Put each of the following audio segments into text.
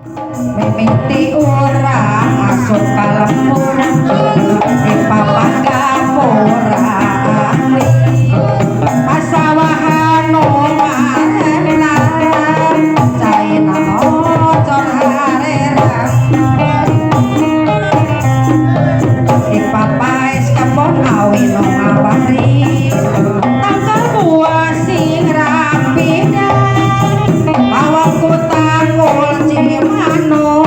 Mimiti urang asup ka lembur di papagapura pasawahan nu marena caina ocor harerang di papais kebon awi nu ngabari tanggal buah sing rapida bawaku tanggul cimano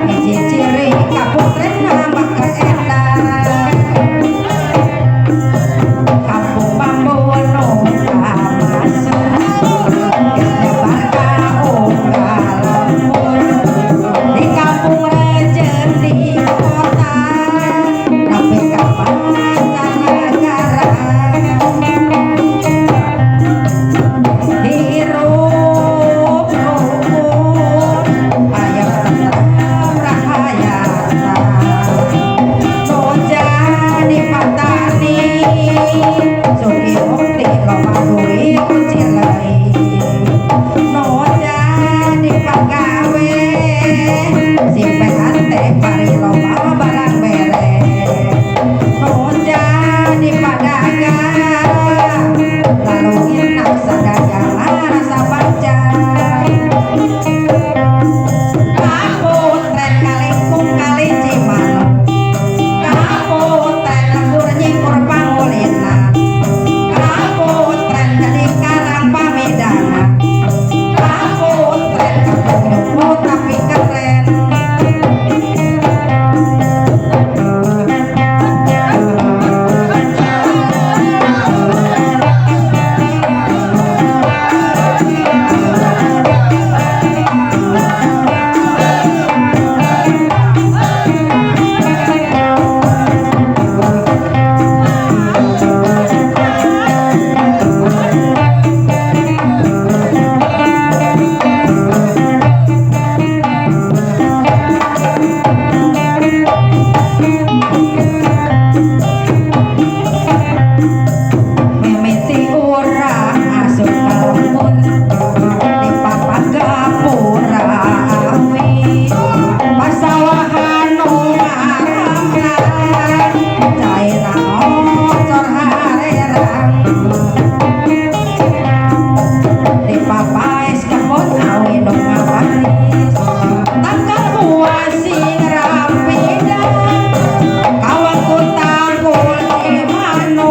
hiji ciri kaputren nama keedan kampung bambu nu kamasuk nyebar ka unggal lembur di kampung rejen di kota tapi kapan negara hirup rukun ayam tentrem rahayana nu jadi patani sugi mukti loba duit cilei nu jadi pagawe simpenan teh pari loba barang bere nu jadi padagang lalu inap sadagang rasa pancai kaputren kalingkung kali cimano kaputren lembur nyikur pangulina kaputren jadi karang pamidana kaputren kampung nyuku tapi keren mimiti urang asup ka lembur di papagapura awi pasawahan nu ngaramlan caina ocor harerang di papais kebon awi nu ngabaris tanggal buah sing rapida kawaku tanggul cimano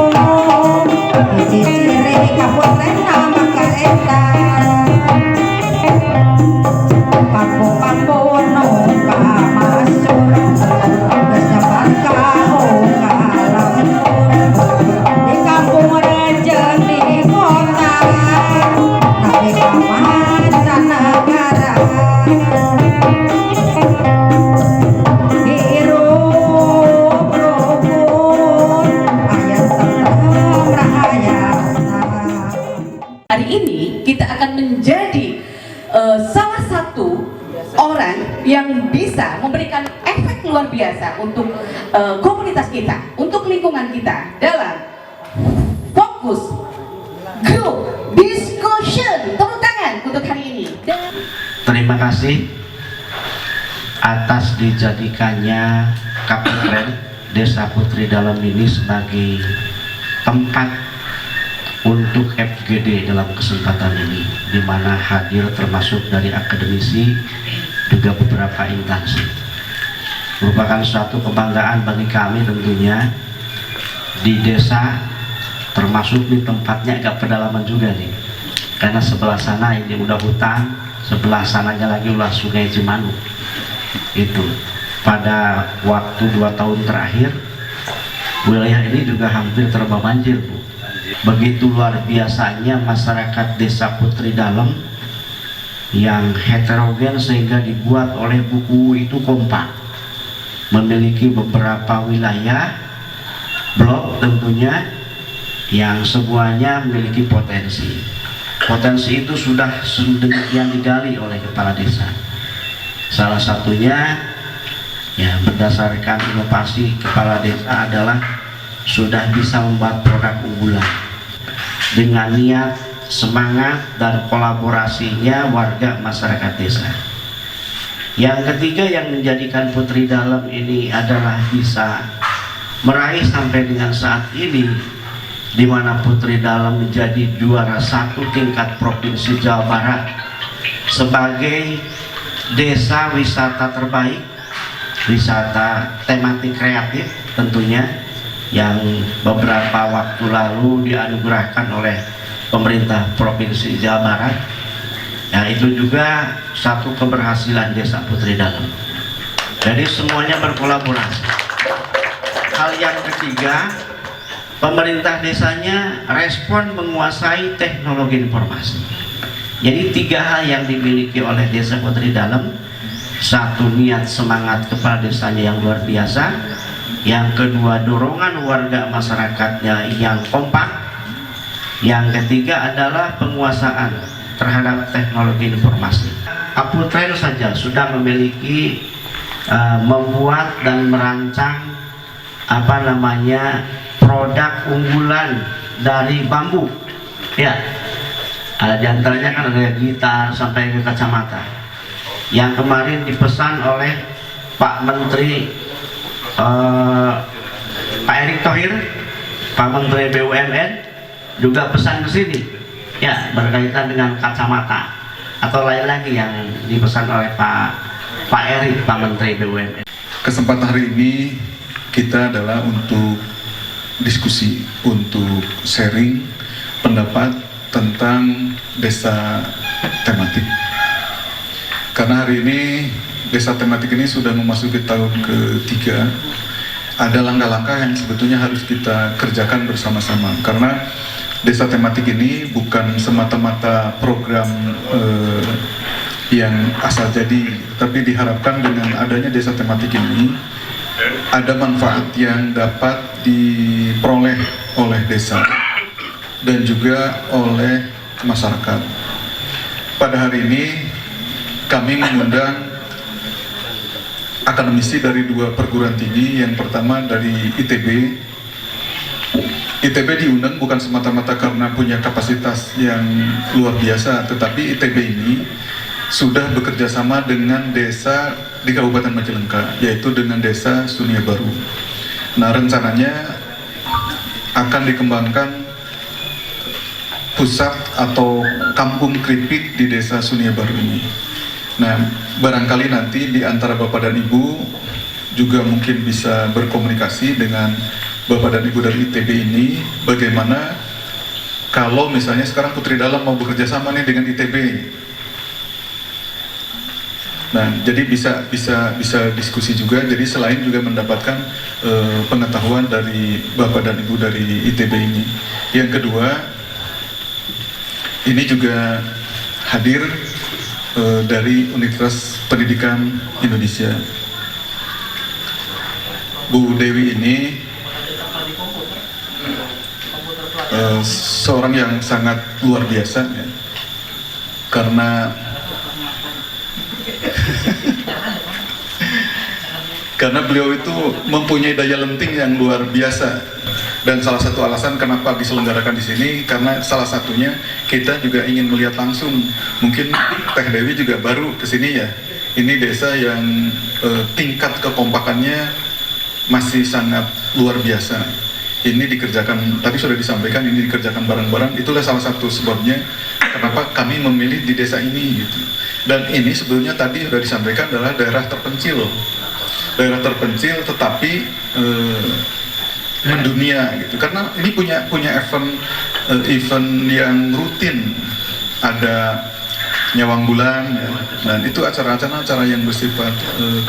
hiji ciri kaputren nama keedan pampu-pampu nu kamasuk geus nyebar ka unggal lembur di kampung rejen di kota tapi kamancanegara hirup rukun ayam tentrem rahayana. Hari ini kita akan menjadi salah satu orang yang bisa memberikan efek luar biasa untuk komunitas kita, untuk lingkungan kita dalam fokus group discussion. Tepuk tangan untuk hari ini. Terima kasih atas dijadikannya Kaputren Desa Putri Dalem ini sebagai tempat untuk FGD dalam kesempatan ini, di mana hadir termasuk dari akademisi juga beberapa instansi. Merupakan suatu kebanggaan bagi kami tentunya di desa, termasuk di tempatnya agak pedalaman juga nih, karena sebelah sana ini udah hutan, sebelah sananya lagi ulah Sungai Cimanuk. Itu pada waktu 2 tahun terakhir wilayah ini juga hampir terbawa banjir, Bu. Begitu luar biasanya masyarakat Desa Putri Dalem yang heterogen sehingga dibuat oleh buku itu kompak, memiliki beberapa wilayah blok tentunya yang semuanya memiliki potensi. Potensi itu sudah sedemikian digali oleh kepala desa. Salah satunya ya berdasarkan inovasi kepala desa adalah sudah bisa membuat produk unggulan dengan niat, semangat dan kolaborasinya warga masyarakat desa. Yang ketiga yang menjadikan Putri Dalam ini adalah bisa meraih sampai dengan saat ini, di mana Putri Dalam menjadi juara 1 tingkat Provinsi Jawa Barat sebagai desa wisata terbaik, wisata tematik kreatif tentunya, yang beberapa waktu lalu dianugerahkan oleh pemerintah Provinsi Jawa Barat. Nah, itu juga satu keberhasilan Desa Putri Dalam. Jadi semuanya berkolaborasi. Hal yang ketiga, pemerintah desanya respon menguasai teknologi informasi. Jadi 3 hal yang dimiliki oleh Desa Putri Dalam: 1, niat semangat kepala desanya yang luar biasa; yang kedua, dorongan warga masyarakatnya yang kompak; yang ketiga adalah penguasaan terhadap teknologi informasi. Aputren saja sudah memiliki membuat dan merancang produk unggulan dari bambu, ya. Di antaranya kan ada gitar sampai ke kacamata yang kemarin dipesan oleh Pak Menteri Pak Erick Thohir, Pak Menteri BUMN juga pesan ke sini, ya, berkaitan dengan kacamata atau lain lagi yang dipesan oleh Pak Erick, Pak Menteri BUMN. Kesempatan hari ini kita adalah untuk diskusi, untuk sharing pendapat tentang desa tematik. Karena hari ini desa tematik ini sudah memasuki tahun ketiga. Ada langkah-langkah yang sebetulnya harus kita kerjakan bersama-sama, karena desa tematik ini bukan semata-mata program yang asal jadi, tapi diharapkan dengan adanya desa tematik ini ada manfaat yang dapat diperoleh oleh desa dan juga oleh masyarakat. Pada hari ini kami mengundang akademisi dari 2 perguruan tinggi. Yang pertama dari ITB. ITB diundang bukan semata-mata karena punya kapasitas yang luar biasa, tetapi ITB ini sudah bekerja sama dengan desa di Kabupaten Majalengka, yaitu dengan desa Sunia Baru. Nah, rencananya akan dikembangkan pusat atau kampung keripik di desa Sunia Baru ini. Nah, barangkali nanti di antara Bapak dan Ibu juga mungkin bisa berkomunikasi dengan Bapak dan Ibu dari ITB ini, bagaimana kalau misalnya sekarang Putri Dalam mau bekerja sama nih dengan ITB. Nah, jadi bisa diskusi juga. Jadi selain juga mendapatkan pengetahuan dari Bapak dan Ibu dari ITB ini. Yang kedua, ini juga hadir dari Universitas Pendidikan Indonesia. Bu Dewi ini seorang yang sangat luar biasa, ya. Karena beliau itu mempunyai daya lenting yang luar biasa, dan salah satu alasan kenapa diselenggarakan di sini karena salah satunya kita juga ingin melihat langsung. Mungkin Teh Dewi juga baru ke sini, ya. Ini desa yang tingkat kekompakannya masih sangat luar biasa. Ini dikerjakan, tadi sudah disampaikan, ini dikerjakan bareng-bareng. Itulah salah satu sebabnya kenapa kami memilih di desa ini, gitu. Dan ini sebetulnya tadi sudah disampaikan adalah daerah terpencil tetapi mendunia, gitu. Karena ini punya event yang rutin, ada nyawang bulan, ya. Dan itu acara-acara yang bersifat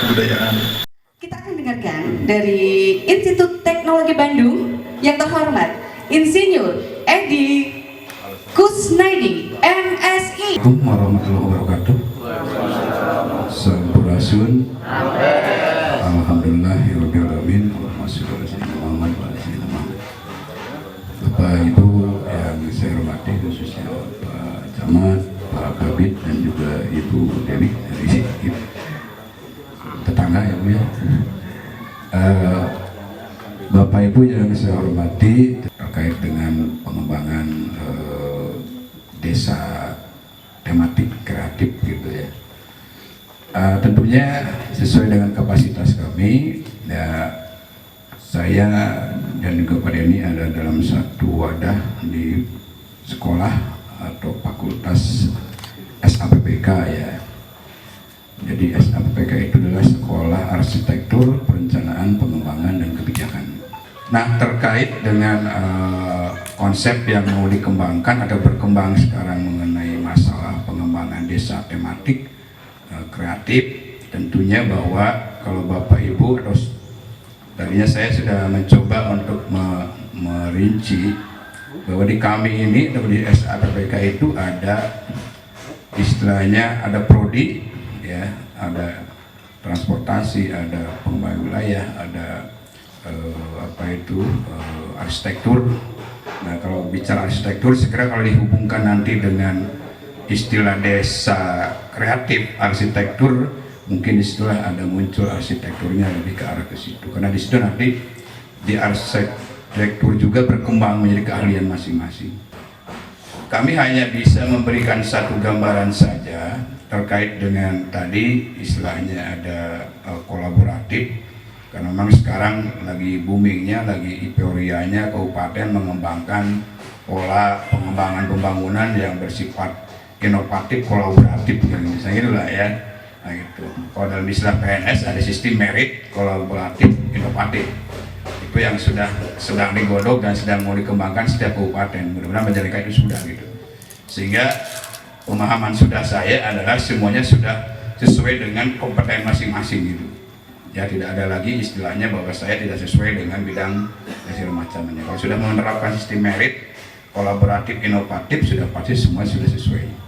kebudayaan. Kita akan dengarkan dari Institut Teknologi Bandung yang terhormat Insinyur Edi Kusnaidi, MSI. Assalamualaikum warahmatullahi wabarakatuh. Sampurasun. Alhamdulillahirabbil alamin. Bapak Ibu yang saya hormati, khususnya Pak Camat, Pak Kabid, dan juga Ibu Dewi dari tetangga, ya Bu, ya. Bapak Ibu yang saya hormati, terkait dengan pengembangan desa tematik kreatif, gitu, ya. Tentunya sesuai dengan kapasitas kami, ya, saya dan juga Pak Denny ada dalam satu wadah di sekolah atau fakultas SAPPK ya. Jadi SAPPK itu adalah Sekolah Arsitektur, Perencanaan, Pengembangan, dan Kebijakan. Nah, terkait dengan konsep yang mau dikembangkan atau berkembang sekarang mengenai masalah pengembangan desa tematik kreatif, tentunya bahwa kalau Bapak Ibu atau tadinya saya sudah mencoba untuk merinci bahwa di kami ini atau di SAPPK itu ada istilahnya ada prodi ya, ada transportasi, ada pengembangan wilayah, ada arsitektur. Nah, kalau bicara arsitektur, segera kalau dihubungkan nanti dengan istilah desa kreatif arsitektur, mungkin disitulah ada muncul arsitekturnya lebih ke arah ke situ. Karena di situ nanti di arsitektur juga berkembang menjadi keahlian masing-masing. Kami hanya bisa memberikan satu gambaran saja terkait dengan tadi istilahnya ada kolaboratif, karena memang sekarang lagi boomingnya, lagi euforianya kabupaten mengembangkan pola pengembangan pembangunan yang bersifat inovatif, kolaboratif, misalnya itulah ya. Nah, gitu. Kalau dalam istilah PNS ada sistem merit, kolaboratif, inovatif. Itu yang sedang digodok dan sedang mau dikembangkan setiap kabupaten. Mudah-mudahan Majalengka itu sudah gitu. Sehingga pemahaman sudah saya adalah semuanya sudah sesuai dengan kompeten masing-masing gitu. Ya, tidak ada lagi istilahnya bahwa saya tidak sesuai dengan bidang segala macamnya. Kalau sudah menerapkan sistem merit, kolaboratif, inovatif, sudah pasti semua sudah sesuai.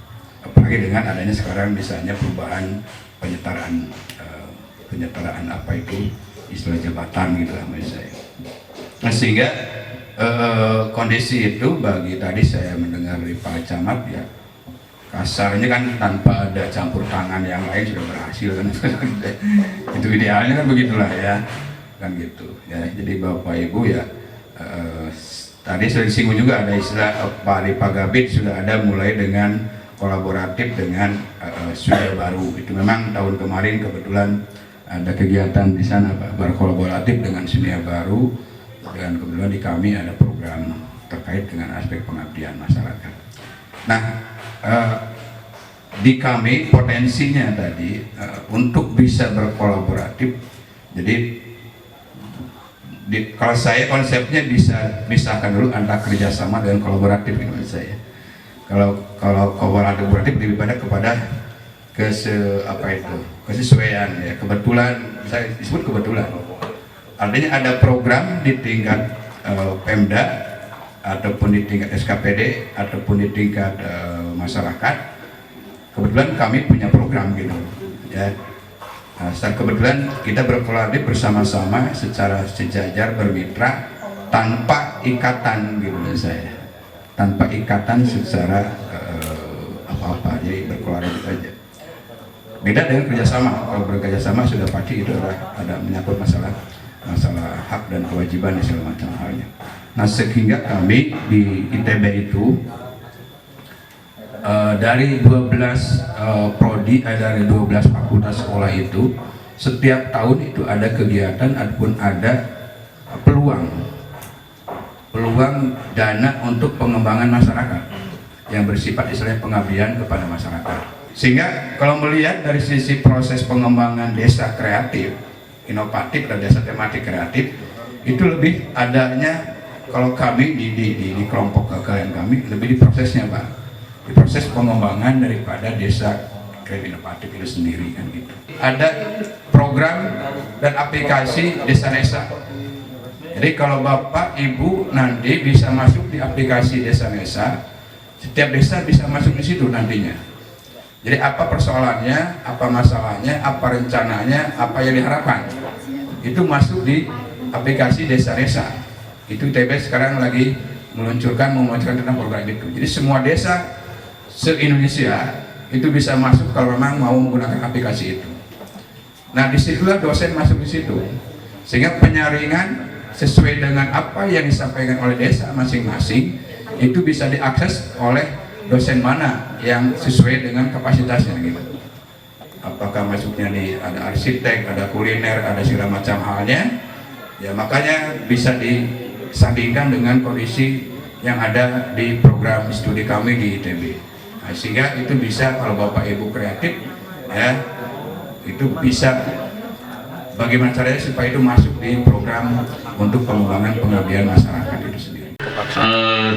Apalagi dengan adanya sekarang misalnya perubahan penyetaraan apa itu istilah jabatan gitu lah menurut saya. Nah, sehingga kondisi itu bagi tadi saya mendengar dari Pak Camat ya, kasarnya kan tanpa ada campur tangan yang lain sudah berhasil kan. Itu idealnya kan begitulah ya, kan gitu ya. Jadi Bapak Ibu ya, tadi sudah disinggung juga ada istilah Pak Gabit sudah ada mulai dengan kolaboratif dengan Sudia Baru. Itu memang tahun kemarin kebetulan ada kegiatan di sana Pak, berkolaboratif dengan Sudia Baru, dan kebetulan di kami ada program terkait dengan aspek pengabdian masyarakat. Nah, di kami potensinya tadi untuk bisa berkolaboratif. Jadi kalau saya konsepnya bisa misahkan dulu antara kerjasama dan kolaboratif menurut saya. Kalau kolaboratif lebih pada kepada kesesuaian ya, kebetulan, saya disebut kebetulan. Artinya ada program di tingkat Pemda ataupun di tingkat SKPD ataupun di tingkat masyarakat. Kebetulan kami punya program gitu ya. Nah, secara kebetulan kita berkolaborasi bersama-sama secara sejajar, bermitra tanpa ikatan gitu menurut saya. Tanpa ikatan secara apa-apa, jadi berkolaborasi saja. Beda dengan kerjasama. Kalau bekerjasama sudah pasti itu adalah ada menyangkut masalah hak dan kewajiban dan segala macam halnya. Nah, sehingga kami di ITB itu dari 12 prodi, dari 12 fakultas sekolah itu setiap tahun itu ada kegiatan ataupun ada peluang dana untuk pengembangan masyarakat yang bersifat istilahnya pengabdian kepada masyarakat. Sehingga kalau melihat dari sisi proses pengembangan desa kreatif, inovatif dan desa tematik kreatif, itu lebih adanya kalau kami di kelompok KKN kami lebih di prosesnya Pak, di proses pengembangan daripada desa kreatif inovatif itu sendiri kan gitu. Ada program dan aplikasi desa-desa. Jadi kalau Bapak Ibu nanti bisa masuk di aplikasi desa-desa, setiap desa bisa masuk di situ nantinya. Jadi apa persoalannya, apa masalahnya, apa rencananya, apa yang diharapkan, itu masuk di aplikasi desa-desa. Itu ITB sekarang lagi meluncurkan tentang program itu. Jadi semua desa se-Indonesia itu bisa masuk kalau memang mau menggunakan aplikasi itu. Nah, disitulah dosen masuk di situ, sehingga penyaringan sesuai dengan apa yang disampaikan oleh desa masing-masing itu bisa diakses oleh dosen mana yang sesuai dengan kapasitasnya gitu. apakah masuknya nih ada arsitek, ada kuliner, ada segala macam halnya. Ya makanya bisa disandingkan dengan kondisi yang ada di program studi kami di ITB. Nah, sehingga itu bisa kalau Bapak Ibu kreatif ya itu bisa bagaimana caranya supaya itu masuk di program untuk pengembangan pengabdian masyarakat itu sendiri.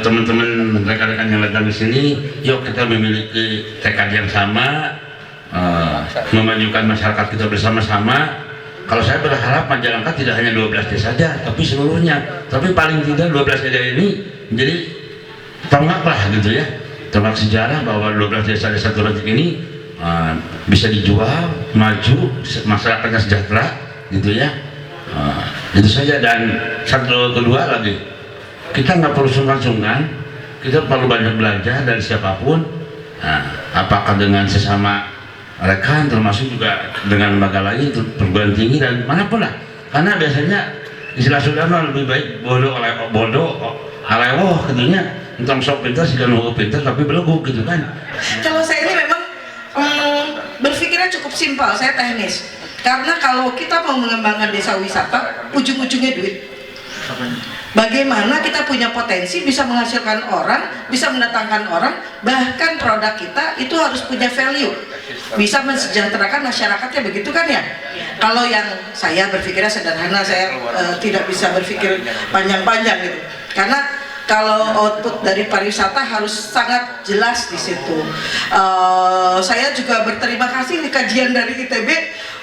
Teman-teman rekan-rekan yang datang di sini, yuk kita memiliki tekad yang sama, memajukan masyarakat kita bersama-sama. Kalau saya berharap Majalengka tidak hanya 12 desa saja, tapi seluruhnya. Tapi paling tidak 12 desa ini menjadi tonggak lah gitu ya. Tonggak sejarah bahwa 12 desa-desa Turajik ini bisa dijual, maju, masyarakatnya sejahtera gitu ya. Itu saja. Dan satu kedua lagi, kita nggak perlu sungkan-sungkan, kita perlu banyak belajar dari siapapun. Apakah dengan sesama rekan, termasuk juga dengan lembaga lain, perguruan tinggi dan manapun lah. Karena biasanya istilah Sunda lebih baik bodoh alewoh katanya, tentang sok pintar sih kan pintar tapi belegu gitu kan. Kalau saya ini memang berpikirnya cukup simpel, saya teknis. Karena kalau kita mau mengembangkan desa wisata, ujung-ujungnya duit. Bagaimana kita punya potensi bisa menghasilkan orang, bisa mendatangkan orang, bahkan produk kita itu harus punya value, bisa mensejahterakan masyarakatnya, begitu kan ya? Kalau yang saya berpikirnya sederhana, saya tidak bisa berpikir panjang-panjang gitu. Karena kalau output dari pariwisata harus sangat jelas di situ. Saya juga berterima kasih di kajian dari ITB,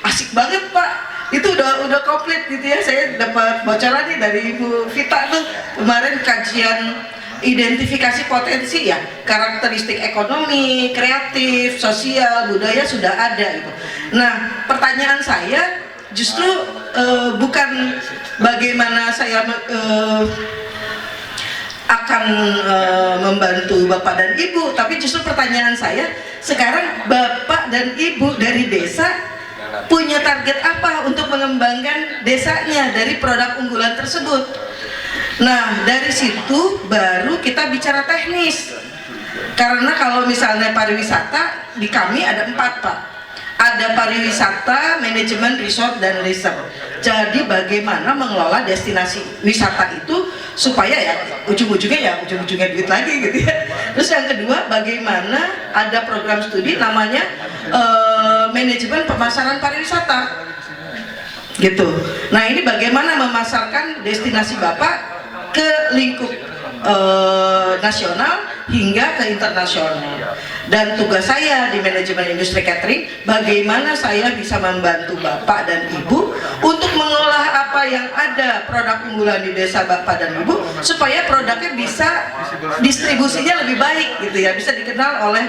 asik banget Pak. Itu udah komplit gitu ya. Saya dapat bocoran nih dari Ibu Vita tuh kemarin kajian identifikasi potensi ya, karakteristik ekonomi, kreatif, sosial, budaya sudah ada gitu. Nah, pertanyaan saya justru bukan bagaimana saya akan membantu Bapak dan Ibu, tapi justru pertanyaan saya sekarang Bapak dan Ibu dari desa punya target apa untuk mengembangkan desanya dari produk unggulan tersebut. Nah, dari situ baru kita bicara teknis. Karena kalau misalnya pariwisata, di kami ada 4 Pak. Ada pariwisata, manajemen, resort, dan reserve. Jadi bagaimana mengelola destinasi wisata itu supaya ya ujung-ujungnya duit lagi gitu ya. Terus yang kedua, bagaimana ada program studi namanya manajemen pemasaran pariwisata gitu. Nah, ini bagaimana memasarkan destinasi Bapak ke lingkup nasional hingga ke internasional. Dan tugas saya di manajemen industri catering, bagaimana saya bisa membantu Bapak dan Ibu untuk mengolah apa yang ada produk unggulan di desa Bapak dan Ibu supaya produknya bisa distribusinya lebih baik gitu ya, bisa dikenal oleh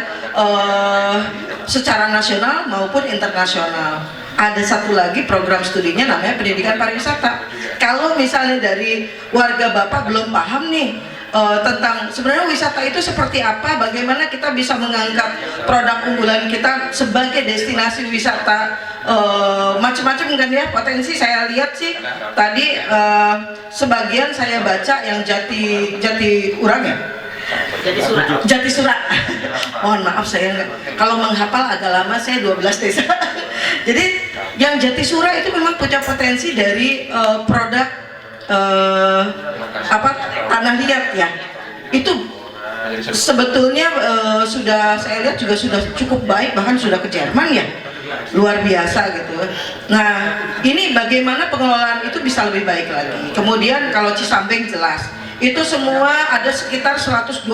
secara nasional maupun internasional. Ada satu lagi program studinya namanya pendidikan pariwisata. Kalau misalnya dari warga Bapak belum paham nih tentang sebenarnya wisata itu seperti apa, bagaimana kita bisa mengangkat produk unggulan kita sebagai destinasi wisata, macam-macam kan ya potensi. Saya lihat sih tadi sebagian saya baca yang Jati Urang ya, Jati Surak. Mohon maaf saya enggak, kalau menghafal agak lama, saya 12 desa. Jadi yang Jati Surak itu memang punya potensi dari produk tanah liat ya, itu sebetulnya sudah saya lihat juga sudah cukup baik, bahkan sudah ke Jerman ya, luar biasa gitu. Nah, ini bagaimana pengelolaan itu bisa lebih baik lagi. Kemudian kalau Cisambeng jelas itu semua ada sekitar 124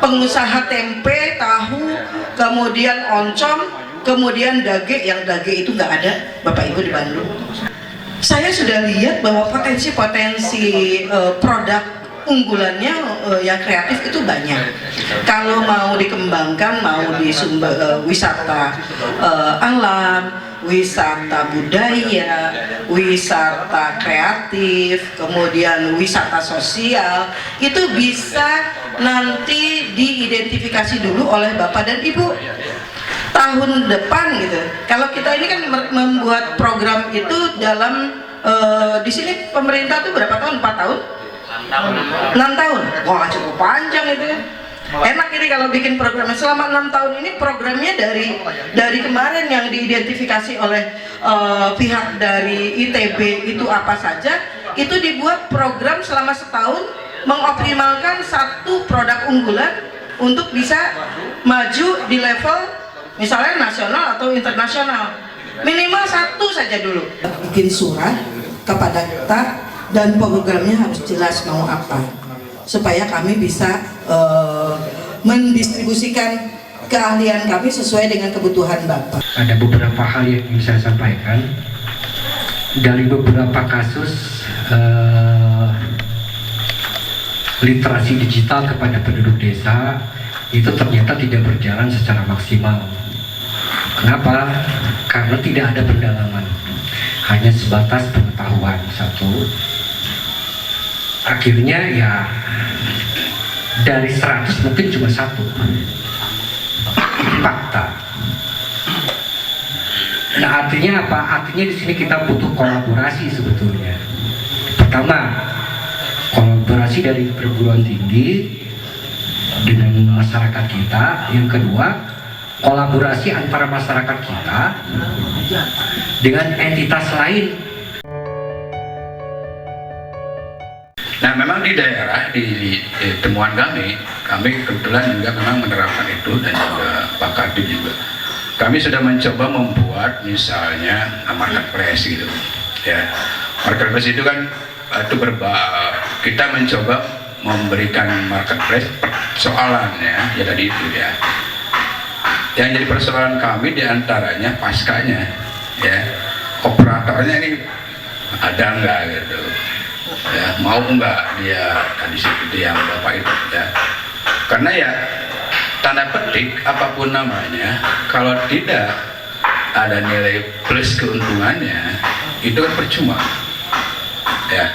pengusaha tempe, tahu, kemudian oncom, kemudian dage, yang dage itu nggak ada Bapak Ibu di Bandung. Saya sudah lihat bahwa potensi-potensi produk unggulannya yang kreatif itu banyak. Kalau mau dikembangkan, mau di wisata alam, wisata budaya, wisata kreatif, kemudian wisata sosial, itu bisa nanti diidentifikasi dulu oleh Bapak dan Ibu. Tahun depan gitu. Kalau kita ini kan membuat program itu dalam di sini pemerintah tuh berapa tahun? 4 tahun? 6 tahun. Wah, cukup panjang itu ya. Enak ini kalau bikin programnya. Selama 6 tahun ini programnya dari kemarin yang diidentifikasi oleh pihak dari ITB itu apa saja, itu dibuat program selama setahun mengoptimalkan satu produk unggulan untuk bisa maju di level misalnya nasional atau internasional. Minimal satu saja dulu. Bikin surat kepada kita dan programnya harus jelas mau apa, supaya kami bisa mendistribusikan keahlian kami sesuai dengan kebutuhan Bapak. Ada beberapa hal yang ingin saya sampaikan dari beberapa kasus literasi digital kepada penduduk desa itu ternyata tidak berjalan secara maksimal. Kenapa? Karena tidak ada pendalaman, hanya sebatas pengetahuan satu. Akhirnya ya dari 100 mungkin cuma satu. Fakta. Nah, artinya apa? Artinya di sini kita butuh kolaborasi sebetulnya. Pertama, kolaborasi dari perguruan tinggi dengan masyarakat kita. Yang kedua, kolaborasi antara masyarakat kita dengan entitas lain. Nah, memang di daerah, di temuan kami kebetulan juga memang menerapkan itu, dan juga Pak Kadip juga. Kami sudah mencoba membuat misalnya marketplace gitu, ya. Marketplace itu kan kita mencoba memberikan marketplace persoalannya ya tadi itu ya. Yang jadi persoalan kami diantaranya paskanya, ya, operatornya ini ada nggak gitu. Ya, mau enggak dia tadi seperti yang Bapak itu ya, karena ya tanda petik apapun namanya, kalau tidak ada nilai plus keuntungannya itu kan percuma ya.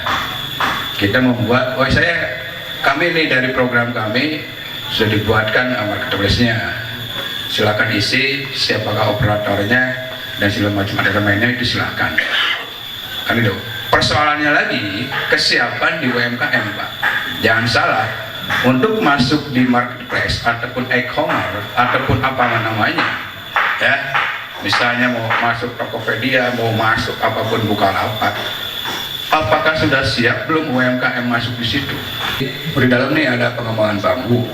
Kita membuat, kami ini dari program kami sudah dibuatkan marketplace-nya, silakan isi siapakah operatornya dan segala macam elemennya itu silakan kan itu. Persoalannya lagi kesiapan di UMKM, Pak. Jangan salah, untuk masuk di marketplace ataupun e-commerce ataupun apa namanya, ya, misalnya mau masuk Tokopedia, mau masuk apapun Bukalapak, apakah sudah siap belum UMKM masuk di situ? Di dalam nih ada pengembangan bambu.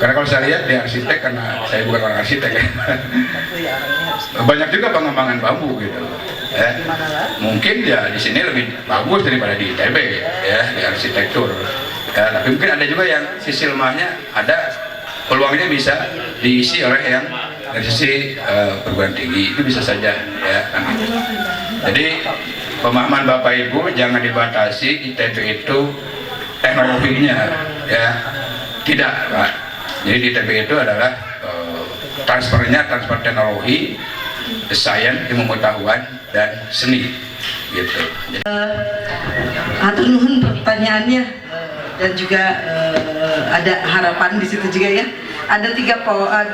Karena kalau saya lihat di arsitek, karena saya bukan orang arsitek ya, banyak juga pengembangan bambu gitu. Ya, mungkin ya di sini lebih bagus daripada di ITB ya, di arsitektur. Ya, tapi mungkin ada juga yang sisi lemahnya, ada peluangnya bisa diisi oleh yang dari sisi perguruan tinggi, itu bisa saja ya kan gitu. Jadi pemahaman Bapak Ibu jangan dibatasi ITB itu teknologinya ya, tidak Pak. Jadi di ITB itu adalah transfer teknologi, sains, ilmu pengetahuan dan seni gitu. Atur nuhun pertanyaannya, dan juga ada harapan di situ juga ya. Ada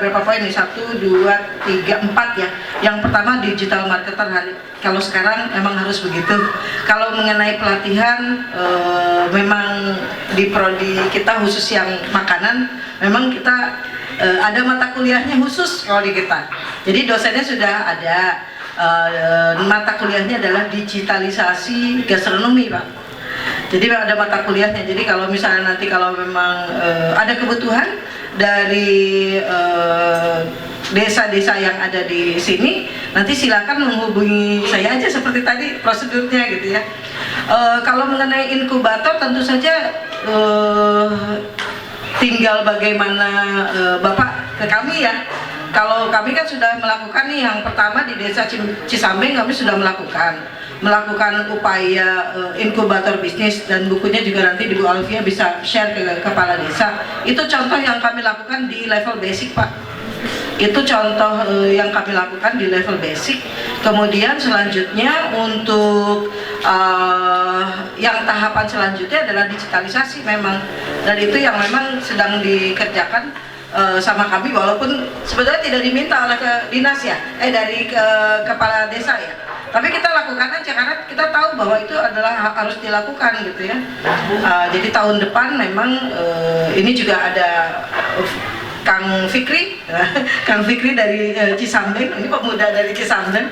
berapa poin nih? 1, 2, 3, 4 ya. Yang pertama digital marketer, kalau sekarang memang harus begitu. Kalau mengenai pelatihan, memang di prodi kita khusus yang makanan, memang kita ada mata kuliahnya khusus kalau di kita. Jadi dosennya sudah ada. Mata kuliahnya adalah digitalisasi gastronomi, Pak. Jadi ada mata kuliahnya. Jadi kalau misalnya nanti kalau memang ada kebutuhan dari desa-desa yang ada di sini, nanti silakan menghubungi saya aja seperti tadi prosedurnya gitu ya. Kalau mengenai inkubator, tentu saja tinggal bagaimana Bapak ke kami ya. Kalau kami kan sudah melakukan nih, yang pertama di desa Cisambeng kami sudah melakukan upaya inkubator bisnis, dan bukunya juga nanti di Bu Alfia bisa share ke kepala desa. Itu contoh yang kami lakukan di level basic, Pak. Itu contoh yang kami lakukan di level basic. Kemudian selanjutnya untuk yang tahapan selanjutnya adalah digitalisasi memang, dan itu yang memang sedang dikerjakan sama kami, walaupun sebetulnya tidak diminta oleh dinas ya, dari kepala desa ya. Tapi kita lakukan aja karena kita tahu bahwa itu adalah harus dilakukan gitu ya. Jadi tahun depan memang ini juga ada Kang Fikri, Kang Fikri dari Cisambeng, ini pemuda dari Cisambeng.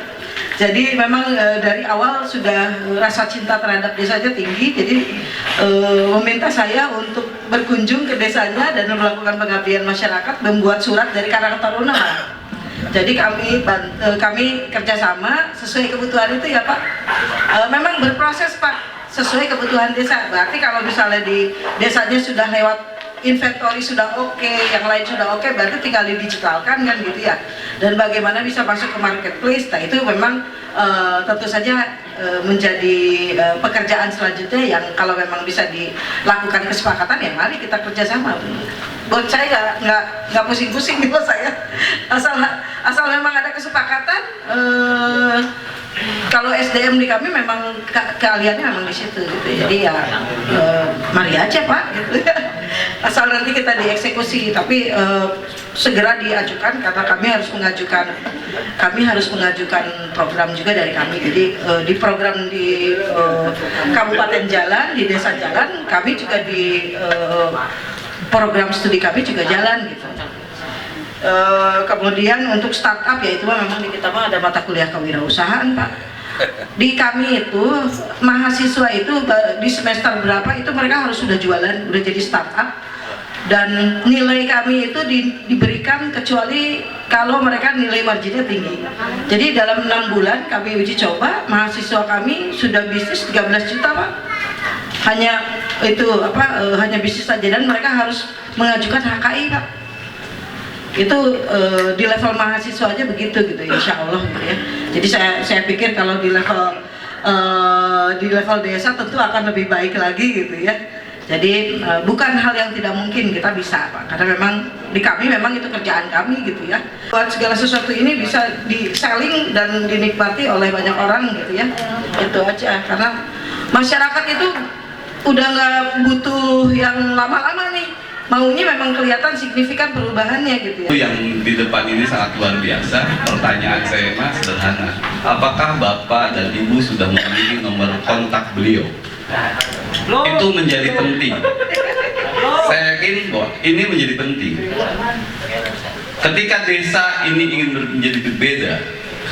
Jadi memang dari awal sudah rasa cinta terhadap desanya tinggi, jadi meminta saya untuk berkunjung ke desanya dan melakukan pengabdian masyarakat, membuat surat dari Karang Taruna. Jadi kami kerjasama sesuai kebutuhan itu ya Pak. Memang berproses Pak, sesuai kebutuhan desa. Berarti kalau misalnya di desanya sudah lewat inventory sudah oke, yang lain sudah oke, berarti tinggal didigitalkan kan gitu ya. Dan bagaimana bisa masuk ke marketplace, nah itu memang tentu saja menjadi pekerjaan selanjutnya yang kalau memang bisa dilakukan kesepakatan ya mari kita kerjasama. Buat saya nggak pusing-pusing gitu saya, asal memang ada kesepakatan. Kalau SDM di kami memang keahliannya memang di situ gitu. Jadi ya mari aja Pak gitu ya. Asal nanti kita dieksekusi, tapi segera diajukan karena kami harus mengajukan program juga dari kami. Jadi di program di Kabupaten Jalan, di Desa Jalan, kami juga di program studi kami juga jalan gitu. Kemudian untuk startup ya itu memang di kita ada mata kuliah kewirausahaan Pak. Di kami itu mahasiswa itu di semester berapa itu mereka harus sudah jualan, udah jadi startup, dan nilai kami itu diberikan kecuali kalau mereka nilai marginnya tinggi. Jadi dalam 6 bulan kami uji coba, mahasiswa kami sudah bisnis 13 juta Pak. Hanya itu hanya bisnis saja, dan mereka harus mengajukan HKI Pak. Itu di level mahasiswa aja begitu gitu, insya Allah gitu ya. Jadi saya pikir kalau di level desa tentu akan lebih baik lagi gitu ya. Jadi bukan hal yang tidak mungkin, kita bisa Pak, karena memang di kami memang itu kerjaan kami gitu ya. Buat segala sesuatu ini bisa di selling dan dinikmati oleh banyak orang gitu ya. Itu aja, karena masyarakat itu udah nggak butuh yang lama-lama nih. Maunya memang kelihatan signifikan perubahannya gitu ya. Yang di depan ini sangat luar biasa. Pertanyaan saya mas sederhana. Apakah Bapak dan Ibu sudah memiliki nomor kontak beliau? Itu menjadi penting. Saya yakin bahwa ini menjadi penting. Ketika desa ini ingin menjadi berbeda,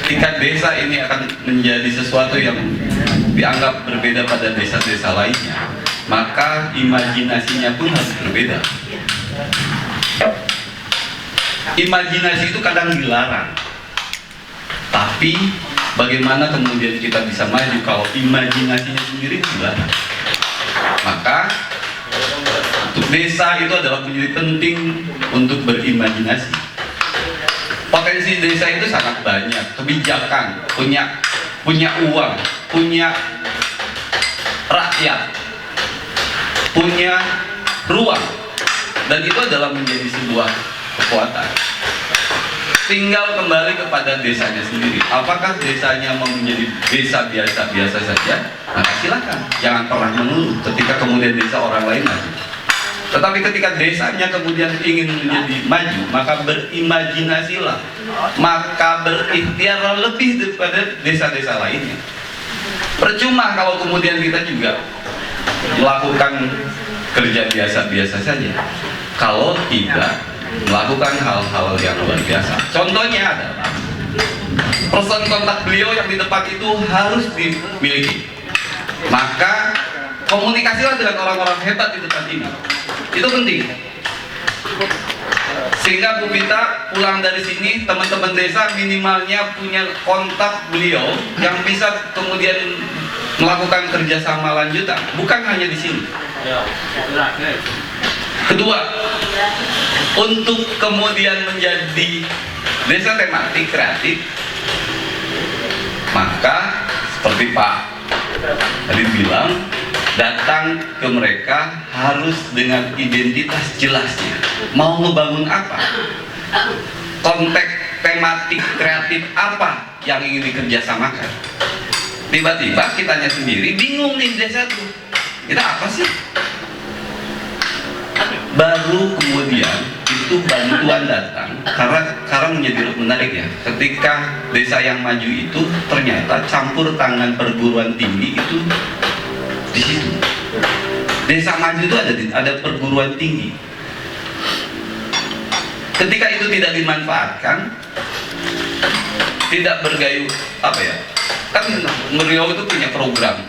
ketika desa ini akan menjadi sesuatu yang dianggap berbeda pada desa-desa lainnya, maka imajinasinya pun harus berbeda. Imajinasi itu kadang dilarang, tapi bagaimana kemudian kita bisa maju kalau imajinasinya sendiri dilarang? Maka untuk desa itu adalah menjadi penting untuk berimajinasi. Potensi desa itu sangat banyak, kebijakan, punya uang, punya rakyat, punya ruang, dan itu adalah menjadi sebuah kekuatan. Tinggal kembali kepada desanya sendiri. Apakah desanya mau menjadi desa biasa-biasa saja? Maka silakan, jangan pernah mengeluh ketika kemudian desa orang lain maju. Tetapi ketika desanya kemudian ingin menjadi maju, maka berimajinasilah, maka berikhtiarlah lebih daripada desa-desa lainnya. Percuma kalau kemudian kita juga melakukan kerja biasa-biasa saja kalau tidak melakukan hal-hal yang luar biasa. Contohnya adalah person kontak beliau yang di depan itu harus dimiliki. Maka komunikasilah dengan orang-orang hebat di depan ini. Itu penting. Sehingga Bu Pita pulang dari sini, teman-teman desa minimalnya punya kontak beliau yang bisa kemudian melakukan kerjasama lanjutan, bukan hanya di sini. Kedua, untuk kemudian menjadi desa tematik kreatif, maka seperti Pak tadi bilang, datang ke mereka harus dengan identitas jelasnya. Mau ngebangun apa? Konteks tematik kreatif apa yang ingin dikerjasamakan? Tiba-tiba kitanya sendiri bingung nih desa tuh. Kita apa sih? baru kemudian itu bantuan datang karena sekarang menjadi menarik ya, ketika desa yang maju itu ternyata campur tangan perguruan tinggi itu di situ. Desa maju itu ada perguruan tinggi. Ketika itu tidak dimanfaatkan, tidak bergayu apa ya, kan Riau itu punya program,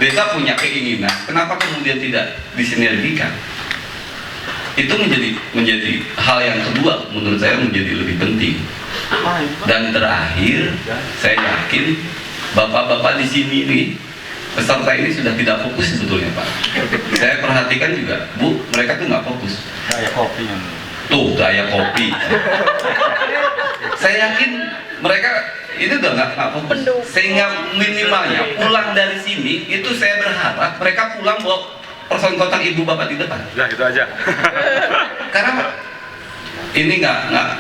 desa punya keinginan, kenapa kemudian tidak disinergikan? Itu menjadi hal yang kedua menurut saya menjadi lebih penting. Dan terakhir, saya yakin bapak-bapak di sini nih, peserta ini sudah tidak fokus sebetulnya Pak. Saya perhatikan juga, Bu, mereka tuh nggak fokus. Kayak kopi. Tuh, kayak kopi. Saya yakin mereka itu udah nggak fokus. Sehingga minimalnya pulang dari sini itu saya berharap mereka pulang bawa person kotak ibu bapak di depan. Nah, itu aja. Karena ini nggak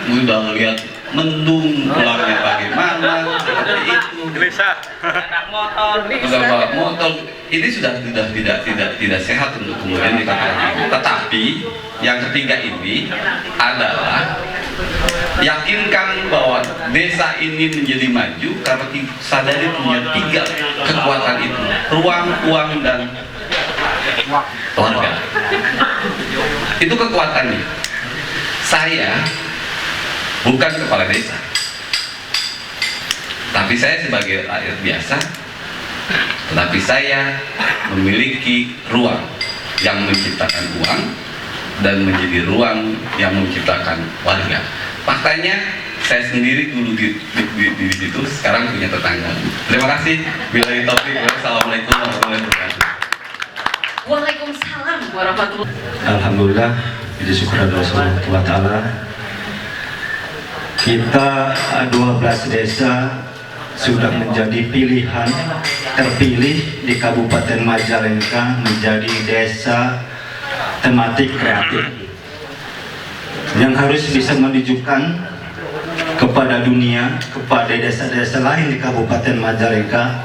udah lihat mendung pulangnya bagaimana seperti itu. Gelisah. Udah bawa motor. Ini sudah tidak sehat untuk kemudian dikatakan. Tetapi yang ketiga ini adalah yakinkan bahwa desa ini menjadi maju karena sadari punya 3 kekuatan itu: ruang, uang, dan keluarga. Itu kekuatannya. Saya bukan kepala desa, tapi saya sebagai rakyat biasa, tetapi saya memiliki ruang yang menciptakan uang dan menjadi ruang yang menciptakan warga. Faktanya saya sendiri dulu di situ, sekarang punya tetangga. Terima kasih. Billahi taufiq. Wassalamualaikum warahmatullahi wabarakatuh. Waalaikumsalam warahmatullahi wabarakatuh. Alhamdulillah, puji syukur Allah Ta'ala. Kita 12 desa sudah menjadi pilihan terpilih di Kabupaten Majalengka menjadi desa tematik kreatif yang harus bisa menunjukkan kepada dunia, kepada desa-desa lain di Kabupaten Majalengka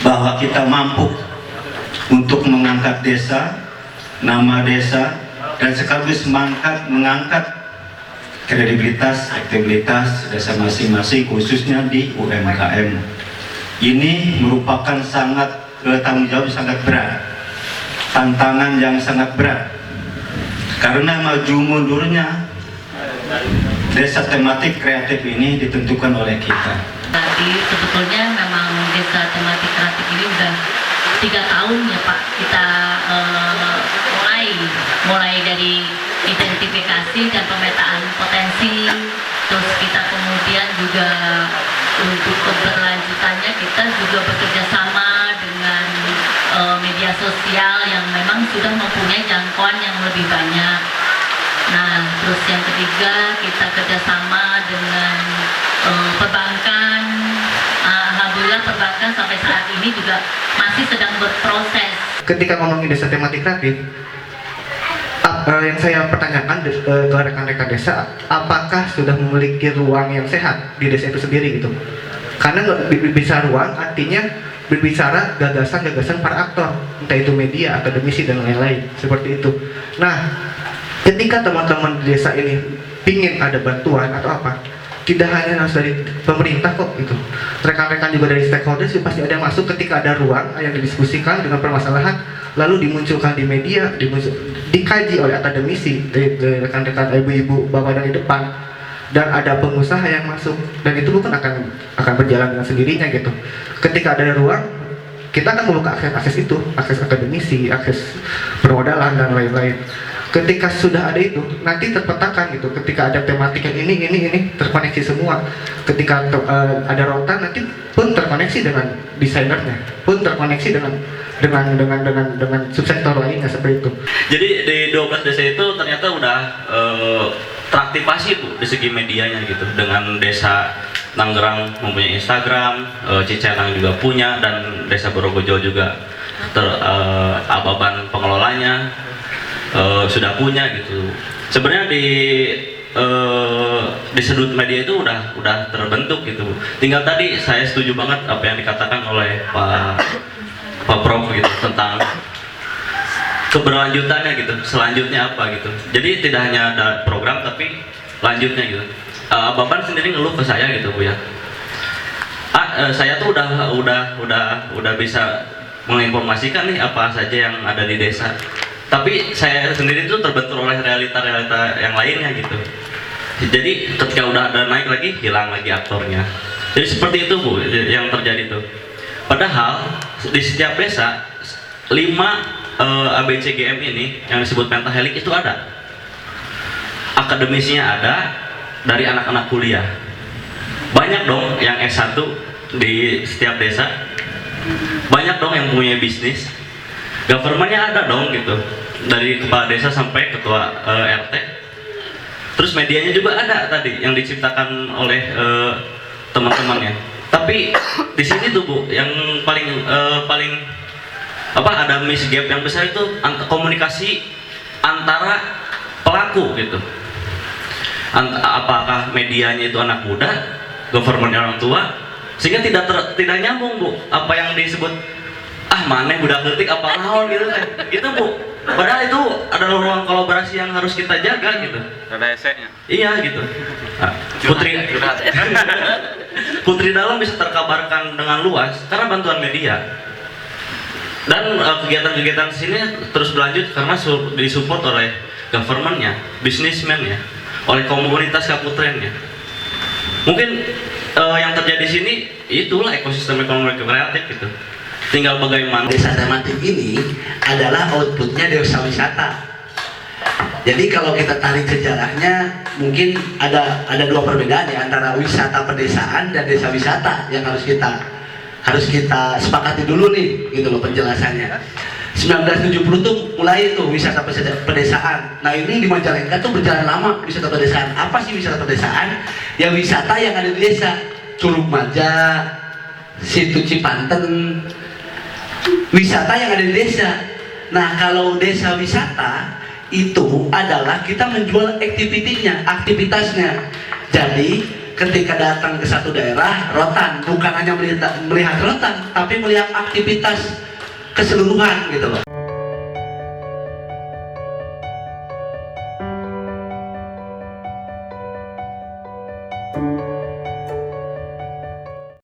bahwa kita mampu untuk mengangkat desa, nama desa, dan sekaligus mengangkat kredibilitas, aktivitas desa masing-masing khususnya di UMKM. Ini merupakan tanggung jawab sangat berat, tantangan yang sangat berat, karena maju mundurnya desa tematik kreatif ini ditentukan oleh kita. Tadi sebetulnya memang desa tematik kreatif ini udah 3 tahun ya Pak, kita mulai dari identifikasi dan pemetaan potensi, terus kita kemudian juga untuk keberlanjutannya kita juga bekerja sama dengan media sosial yang memang sudah mempunyai jangkauan yang lebih banyak. Nah, terus yang ketiga kita kerjasama dengan perbankan. Alhamdulillah perbankan sampai saat ini juga masih sedang berproses. Ketika ngomongin desa tematik kreatif, yang saya pertanyakan ke rekan-rekan desa, apakah sudah memiliki ruang yang sehat di desa itu sendiri gitu? Karena berbicara ruang artinya berbicara gagasan-gagasan para aktor, entah itu media, akademisi, dan lain-lain seperti itu. Nah, ketika teman-teman di desa ini ingin ada bantuan atau apa, tidak hanya harus dari pemerintah kok gitu. Rekan-rekan juga dari stakeholders pasti ada yang masuk ketika ada ruang yang didiskusikan dengan permasalahan, lalu dimunculkan di media, dikaji oleh akademisi, dari rekan-rekan ibu-ibu bapak dari depan, dan ada pengusaha yang masuk, dan itu bukan akan berjalan dengan sendirinya gitu. Ketika ada ruang, kita akan membuka akses itu, akses akademisi, akses permodalan, dan lain-lain. Ketika sudah ada itu, nanti terpetakan gitu. Ketika ada tematik yang ini terkoneksi semua. Ketika ada rotan, nanti pun terkoneksi dengan desainernya, pun terkoneksi dengan subsektor lainnya seperti itu. Jadi di 12 desa itu ternyata udah teraktivasi Bu di segi medianya gitu. Dengan desa Nanggerang mempunyai Instagram, Cicenang juga punya, dan desa Borogojo juga Ababan pengelolanya sudah punya gitu. Sebenarnya di sudut media itu udah terbentuk gitu. Tinggal tadi saya setuju banget apa yang dikatakan oleh Pak Prof gitu tentang keberlanjutannya gitu, selanjutnya apa gitu. Jadi tidak hanya ada program tapi lanjutnya gitu. Bapak sendiri ngeluh ke saya gitu Bu ya. Saya tuh udah bisa menginformasikan nih apa saja yang ada di desa. Tapi saya sendiri tuh terbentur oleh realita-realita yang lainnya gitu. Jadi ketika udah ada naik lagi, hilang lagi aktornya. Jadi seperti itu Bu yang terjadi tuh. Padahal di setiap desa 5 ABCGM ini yang disebut pentahelik itu ada. Akademisnya ada dari anak-anak kuliah. Banyak dong yang S1 di setiap desa. Banyak dong yang punya bisnis. Governmentnya ada dong gitu. Dari kepala desa sampai ketua RT. Terus medianya juga ada tadi yang diciptakan oleh teman-temannya. Tapi di sini tuh Bu, yang paling ada miss gap yang besar itu komunikasi antara pelaku gitu. Apakah medianya itu anak muda, government orang tua, sehingga tidak nyambung Bu. Apa yang disebut maneh budak detik apa naon gitu kan. Itu Bu. Padahal itu adalah ruang kolaborasi yang harus kita jaga gitu. Ada esenya. Iya gitu. Putri Dalam bisa terkabarkan dengan luas karena bantuan media. Dan kegiatan-kegiatan sini terus berlanjut karena disupport oleh governmentnya, bisnismennya, oleh komunitas kaputrennya. Mungkin yang terjadi di sini itulah ekosistem ekonomi kreatif gitu. Tinggal bagaimana desa tematik ini adalah outputnya desa wisata. Jadi kalau kita tarik sejarahnya mungkin ada dua perbedaan ya antara wisata pedesaan dan desa wisata yang harus kita sepakati dulu nih gitu loh penjelasannya. 1970 tuh mulai tuh wisata pedesaan. Nah ini di Majalengka tuh berjalan lama wisata pedesaan. Apa sih wisata pedesaan? Ya wisata yang ada di desa, Curug Maja, Situ Cipanten, wisata yang ada di desa. Nah kalau desa wisata itu adalah kita menjual aktivitasnya. Jadi ketika datang ke satu daerah, rotan bukan hanya melihat rotan, tapi melihat aktivitas keseluruhan gitu loh.